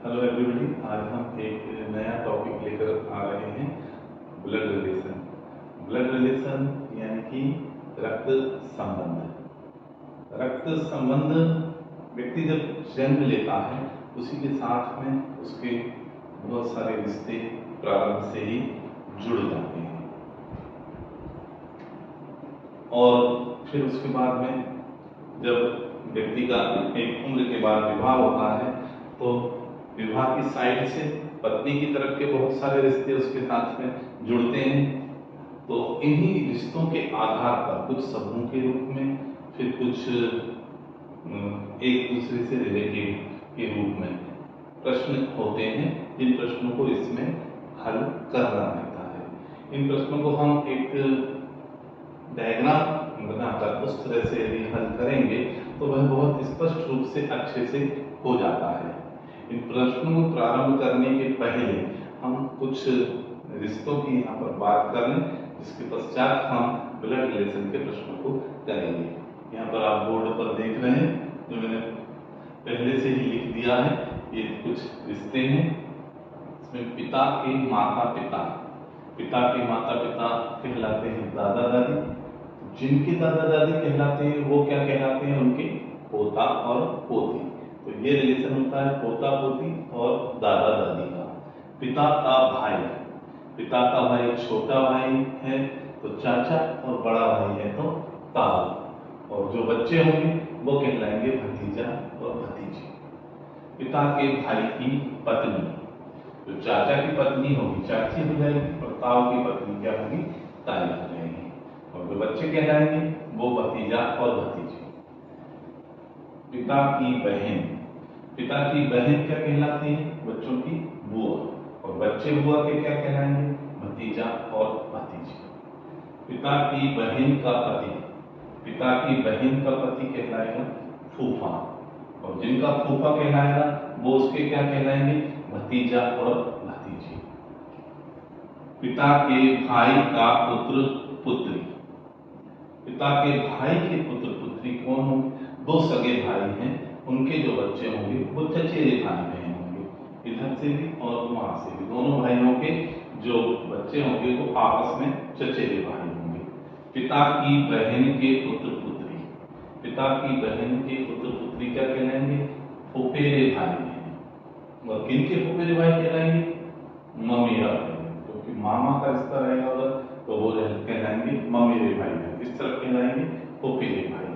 Hello everybody, आज हम एक नया टॉपिक लेकर आ रहे हैं। Blood relation. ब्लड रिलेशन यानी कि रक्त संबंध। रक्त संबंध व्यक्ति जब जन्म लेता है उसी के साथ में उसके बहुत सारे रिश्ते प्रारंभ से ही जुड़ जाते हैं और फिर उसके बाद में जब व्यक्ति का एक उम्र के बाद विवाह होता है तो विवाह की साइड से पत्नी की तरफ के बहुत सारे रिश्ते उसके साथ में जुड़ते हैं। तो इन्हीं रिश्तों के आधार पर कुछ समूह के रूप में, फिर कुछ एक दूसरे से रिलेटेड के रूप में प्रश्न होते हैं, जिन प्रश्नों को इसमें हल करना रहता है। इन प्रश्नों को हम एक डायग्राम बनाकर उस तरह से यदि हल करेंगे तो वह बहुत स्पष्ट रूप से अच्छे से हो जाता है। इन प्रश्नों को प्रारंभ करने के पहले हम कुछ रिश्तों की यहाँ पर बात कर लें, जिसके पश्चात हम ब्लड रिलेशन के प्रश्नों को करेंगे। यहाँ पर आप बोर्ड पर देख रहे हैं, जो मैंने पहले से ही लिख दिया है। ये कुछ रिश्ते हैं। इसमें पिता के माता पिता, पिता के माता पिता कहलाते हैं दादा दादी। जिनके दादा दादी कहलाते हैं वो क्या कहलाते हैं? उनके पोता और पोती। तो ये रिलेशन होता है पोता पोती और दादा दादी का। पिता का भाई, पिता का भाई छोटा भाई है तो चाचा, और बड़ा भाई है तो ताऊ। और जो बच्चे होंगे वो कहलाएंगे भतीजा और भतीजी। पिता के भाई की पत्नी, जो चाचा की पत्नी होगी चाची हो जाएगी, और ताऊ की पत्नी क्या होगी? ताई हो जाएगी। और जो बच्चे कहलाएंगे वो भतीजा और भतीजी। पिता की बहन, पिता की बहन क्या कहलाती है? बच्चों की बुआ। और बच्चे बुआ के क्या कहलाएंगे? भतीजा और भतीजी। पिता की बहन का पति, पिता की बहन का पति कहलाएगा फूफा। और जिनका फूफा कहलाएगा वो उसके क्या कहलाएंगे? भतीजा और भतीजी। पिता के भाई का पुत्र पुत्री, पिता के भाई के पुत्र पुत्री कौन होंगे? दो सगे भाई हैं, उनके जो बच्चे होंगे वो चचेरे भाई बहन होंगे। इधर से भी और वहां से भी दोनों भाइयों के जो बच्चे होंगे वो आपस में चचेरे भाई होंगे। पिता की बहन के पुत्र पुत्री, पिता की बहन के पुत्र पुत्री क्या कहलाएंगे? फुफेरे भाई हैं। और किनके फुफेरे भाई कहलाएंगे? ममेरा भाई, क्योंकि मामा का रिश्ता रहेगा उधर, तो वो कहलाएंगे ममेरे भाई हैं। इस तरह कहलाएंगे फुफेरे भाई हैं।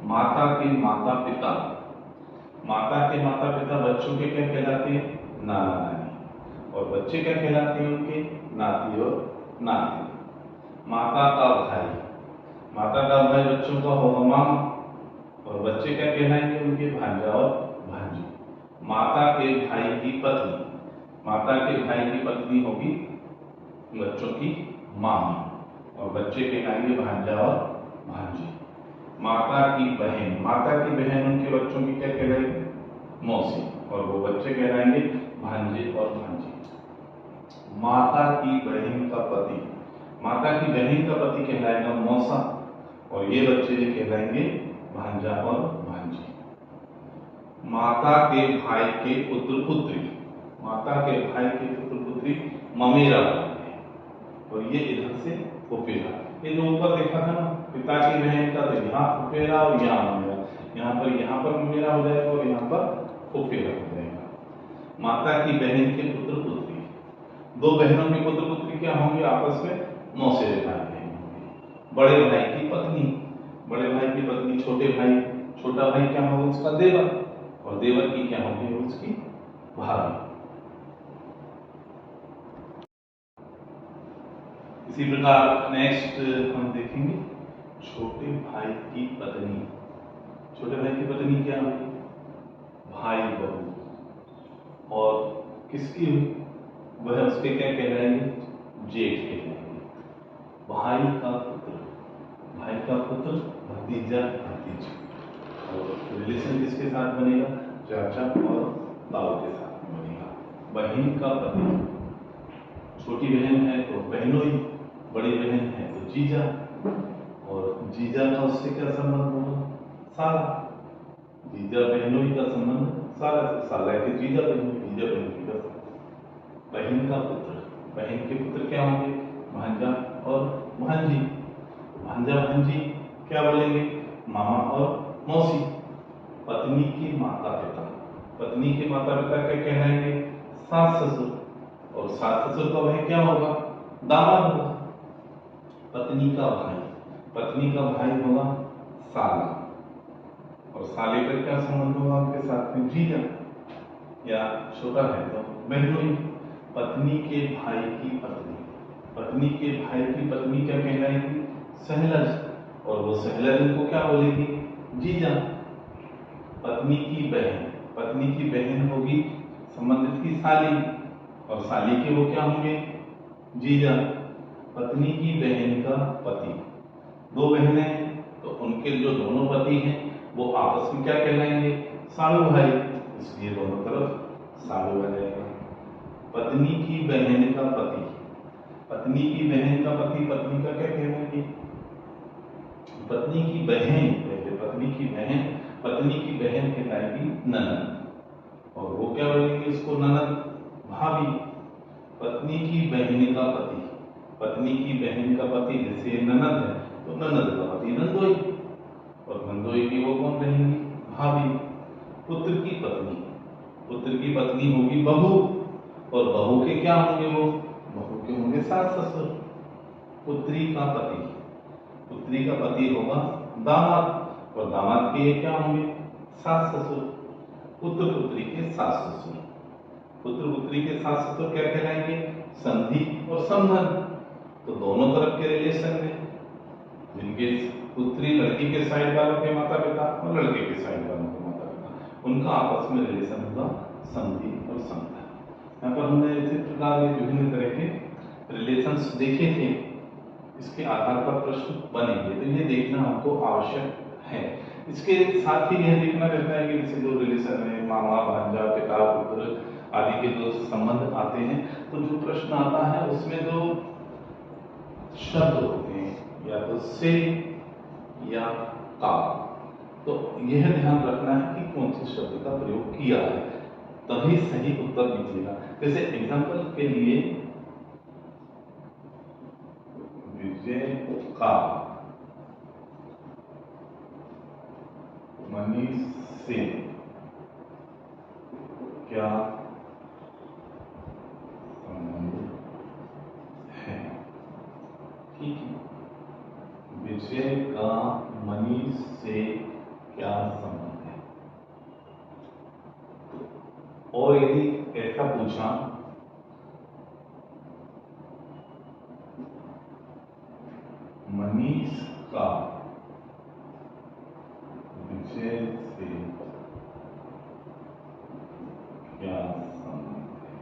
माता के माता पिता, माता के माता पिता बच्चों के क्या कहलाते हैं? नाना नानी। और बच्चे क्या कहलाते हैं? उनके नाती और नाती। माता का भाई, माता का भाई बच्चों का होगा मामा, और बच्चे क्या कहलाएंगे? उनके भांजा और भांजी। माता के भाई की पत्नी, माता के भाई की पत्नी होगी बच्चों की मामी, और बच्चे कहलाएंगे भांजा और भांजी। माता की बहन, माता की बहन उनके बच्चों की क्या कहलाएगी? मौसी, और वो बच्चे कहलाएंगे भांजे और भांजी। माता की बहन का पति, माता की बहन का पति कहलाएगा मौसा, और ये बच्चे जो कहलाएंगे भांजा और भांजी। माता के भाई के पुत्र पुत्री, माता के भाई के पुत्र पुत्री ममेरा है, और ये इधर से फुफेरा। ये जो ऊपर देखा था ना पिता की बहन का, तो यहाँ फुफेरा और यहाँ ममेरा। यहाँ पर ममेरा हो जाएगा और यहाँ पर फुफेरा हो जाएगा। माता की बहन के पुत्र पुत्री, दो बहनों के पुत्र पुत्री क्या होंगे? आपस में मौसेरे भाई बहन होंगे। बड़े भाई की पत्नी, बड़े भाई की पत्नी छोटे भाई, छोटा भाई क्या होगा? उसका देवर, और देवर की क्या होगी? उसकी भाभी। इसी प्रकार नेक्स्ट हम देखेंगे छोटे भाई की पत्नी। छोटे भाई की पत्नी क्या होगी? भाई बहू। और किसकी हुई? वह उसके क्या कहलाएंगे? जेठ कहलाएंगे। भाई का पुत्र, भाई का पुत्र भतीजा भतीजी। और रिलेशन किसके साथ बनेगा? चाचा और ताऊ के साथ बनेगा। बहन का पति, छोटी बहन है तो बहनोई, बड़ी बहन है तो जीजा, और जीजा का उससे क्या संबंध होगा? साला। जीजा बहनोई का संबंध सारा साला के जीजा बहन की बस। बहन का पुत्र, बहन के पुत्र क्या होंगे? भांजा और भांजी। भांजा भांजी क्या बोलेंगे? मामा और मौसी। पत्नी के माता पिता, पत्नी के माता पिता क्या कहलाएंगे? सास ससुर। और सास ससुर का वह क्या होगा? दामाद होगा। पत्नी का भाई, पत्नी का भाई होगा साला, और साले का क्या संबंध होगा उनके साथ में? जीजा, या छोटा है तो बहनोई। पत्नी के भाई की पत्नी, पत्नी के भाई की पत्नी क्या कहलाएगी? सहलज, और वो सहलज उनको क्या बोलेगी? जीजा। पत्नी की बहन, पत्नी की बहन होगी संबंधित की साली, और साली के वो क्या होंगे? जीजा। पत्नी की बहन का पति, दो बहनें तो उनके जो दोनों पति हैं वो आपस में क्या कहलाएंगे? साड़ू भाई, इसलिए दोनों तरफ साड़ू आ जाएगा। पत्नी की बहन का पति, पत्नी की बहन का पति, पत्नी का क्या कहलाएंगे? पत्नी की बहन, पहले पत्नी की बहन, पत्नी की बहन कहलाएगी ननद, और वो क्या बोलेंगे इसको? ननद, भाभी। पत्नी की बहन का पति, पत्नी की बहन का पति जैसे ननद है तो ननद का पति नंदोई, और नंदोई की वो कौन रहेंगी? भाभी। पुत्र की पत्नी, पुत्र की पत्नी होगी बहू, और बहू के क्या होंगे? वो बहू के होंगे सास ससुर। पुत्री का पति, पुत्री का पति होगा दामाद, और दामाद के क्या होंगे? सास ससुर। पुत्र पुत्री के सास ससुर, पुत्र पुत्री के सास ससुर क्या कहलाएंगे? संधि और संबंध। तो दोनों तरफ के रिलेशन में जिनके पुत्री लड़की के साइड वालों के माता पिता और लड़के के साइड वालों के माता पिता, उनका आपस में रिलेशन होगा संधि और संबंध। यहाँ पर हमने इसी प्रकार के विभिन्न तरह के रिलेशंस देखे थे, इसके आधार पर प्रश्न बनेंगे, तो ये देखना हमको आवश्यक है। इसके साथ ही यह देखना रहता है कि जैसे जो रिलेशन है, मामा भांजा पिता पुत्र आदि के जो संबंध आते हैं, तो जो प्रश्न आता है उसमें जो शब्द होते हैं या तो से या का, तो यह ध्यान रखना है कि कौन से शब्द का प्रयोग किया है, तभी सही उत्तर दीजिएगा। जैसे एग्जांपल के लिए विजय का मनीष से क्या संबंध है? ठीक है, विजय का मनीष से क्या संबंध है? और यदि ऐसा पूछा मनीष का विजय से क्या संबंध है?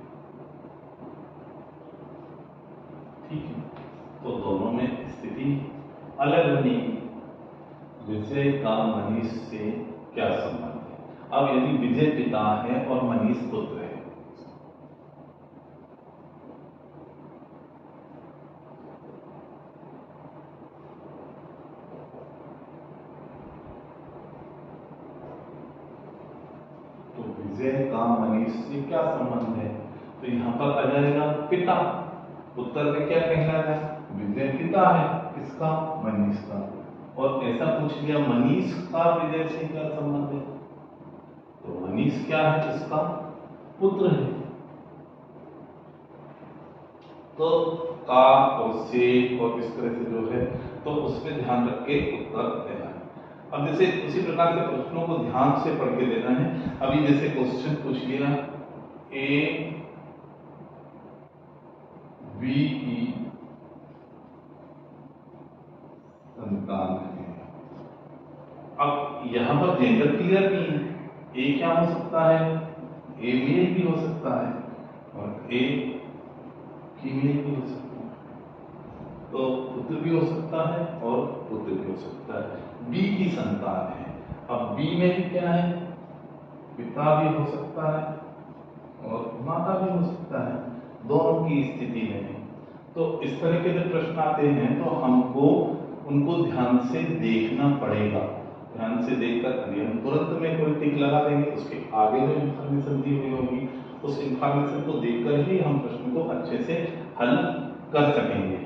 ठीक है, तो दोनों में स्थिति अलग बनेगी। विजय का मनीष से क्या संबंध है? अब यदि विजय पिता है और मनीष पुत्र है, तो विजय का मनीष से क्या संबंध है? तो यहां पर आ जाएगा पिता। उत्तर में क्या कहलाएगा? विजय पिता है किसका? मनीष का। और ऐसा पूछ लिया मनीष का विजय से क्या संबंध है, तो मनीष क्या है? किसका पुत्र है। तो का और से और इस तरह से जो है, तो उसमें ध्यान रख के उत्तर देना है। अब जैसे उसी प्रकार से प्रश्नों को ध्यान से पढ़ के देना है। अभी जैसे क्वेश्चन पूछ लिया, ए बी की संतान है। अब यहां पर जेंडर क्लियर नहीं है, ए क्या हो सकता है? ए मेल भी हो सकता है और ए फीमेल भी हो सकता है, तो पुत्र भी हो सकता है और पुत्र भी हो सकता है। बी की संतान है, अब बी में भी क्या है? पिता भी हो सकता है और माता भी हो सकता है, दोनों की स्थिति में है। तो इस तरह के जब प्रश्न आते हैं तो हमको उनको ध्यान से देखना पड़ेगा, ध्यान से देखकर यदि हम तुरंत में कोई टिक लगा देंगे, उसके आगे जो इंफॉर्मेशन दी हुई होगी उस इंफॉर्मेशन को देखकर ही हम प्रश्न को अच्छे से हल कर सकेंगे।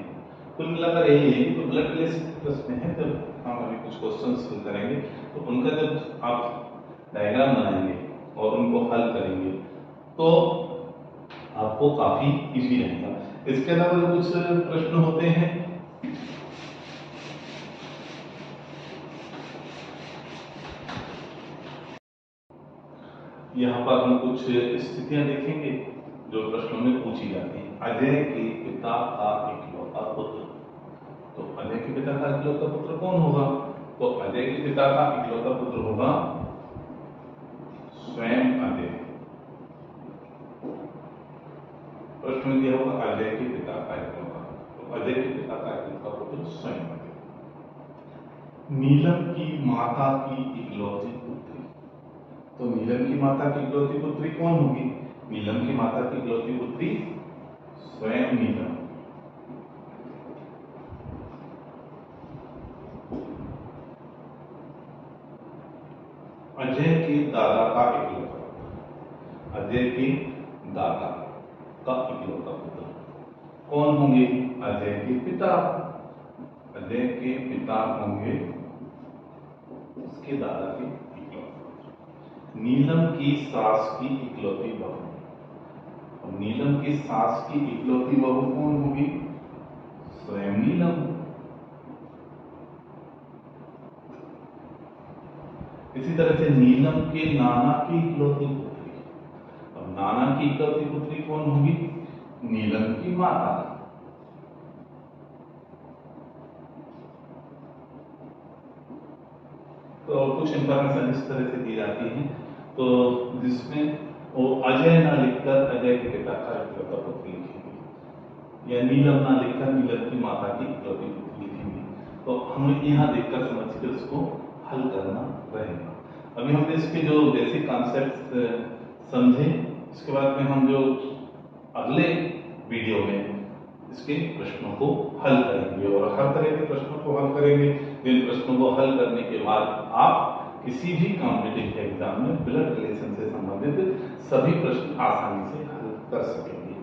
कुल मिलाकर यही है कि ब्लड रिलेशन प्रश्न है, जब हम अभी कुछ क्वेश्चन हल करेंगे तो उनका जब आप डायग्राम बनाएंगे और उनको हल करेंगे तो आपको काफी इजी रहेगा। इसके अलावा जो कुछ प्रश्न होते हैं, यहाँ पर हम कुछ स्थितियां देखेंगे जो प्रश्नों में पूछी जाती हैं। अजय के पिता का इकलौता पुत्र, तो अजय के पिता का इकलौता पुत्र कौन होगा? तो अजय के पिता का इकलौता पुत्र होगा स्वयं अजय। प्रश्न में दिया होगा अजय के पिता का इकलौता, तो अजय के पिता का इकलौता पुत्र स्वयं अजय। नीलम की माता की इकलौती पुत्री, तो नीलम की माता की इकलौती पुत्री कौन होगी? नीलम की माता की इकलौती पुत्री स्वयं नीलम। अजय के दादा का इकलौता पुत्र, अजय के दादा का इकलौता पुत्र कौन होंगे? अजय के पिता। अजय के पिता होंगे उसके दादा के इकलौते पुत्र। नीलम की सास की इकलौती बहू, और नीलम की सास की इकलौती बहू कौन होगी? स्वयं नीलम। इसी तरह से नीलम के नाना की इकलौती पुत्री, और नाना की इकलौती पुत्री कौन होगी? नीलम की माता। तो कुछ इंफॉर्मेशन इस तरह से दी जाती है, तो जिसमें वो अजय ना लिखकर अजय के पिता का इकलौता पुत्र लिखेंगे, या नीलम ना लिखकर नीलम की माता की इकलौती पुत्री लिखेंगे। तो हमें यहाँ देखकर समझकर उसको हल करना रहेगा। अभी हमने इसके जो बेसिक कॉन्सेप्ट समझे, इसके बाद में हम जो अगले वीडियो में इसके प्रश्नों को हल करेंगे और हर तरह के प्रश्नों को हल करेंगे। इन प्रश्नों को हल करने के बाद आप किसी भी कॉम्पिटिटिव एग्जाम में ब्लड रिलेशन से संबंधित सभी प्रश्न आसानी से हल कर सकेंगे।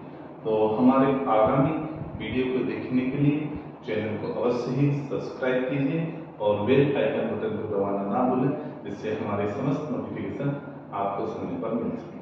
तो हमारे आगामी वीडियो को देखने के लिए चैनल को अवश्य ही सब्सक्राइब कीजिए और बेल आइकन बटन को दबाना ना भूलें, जिससे हमारे समस्त नोटिफिकेशन आपको समय पर मिल सके।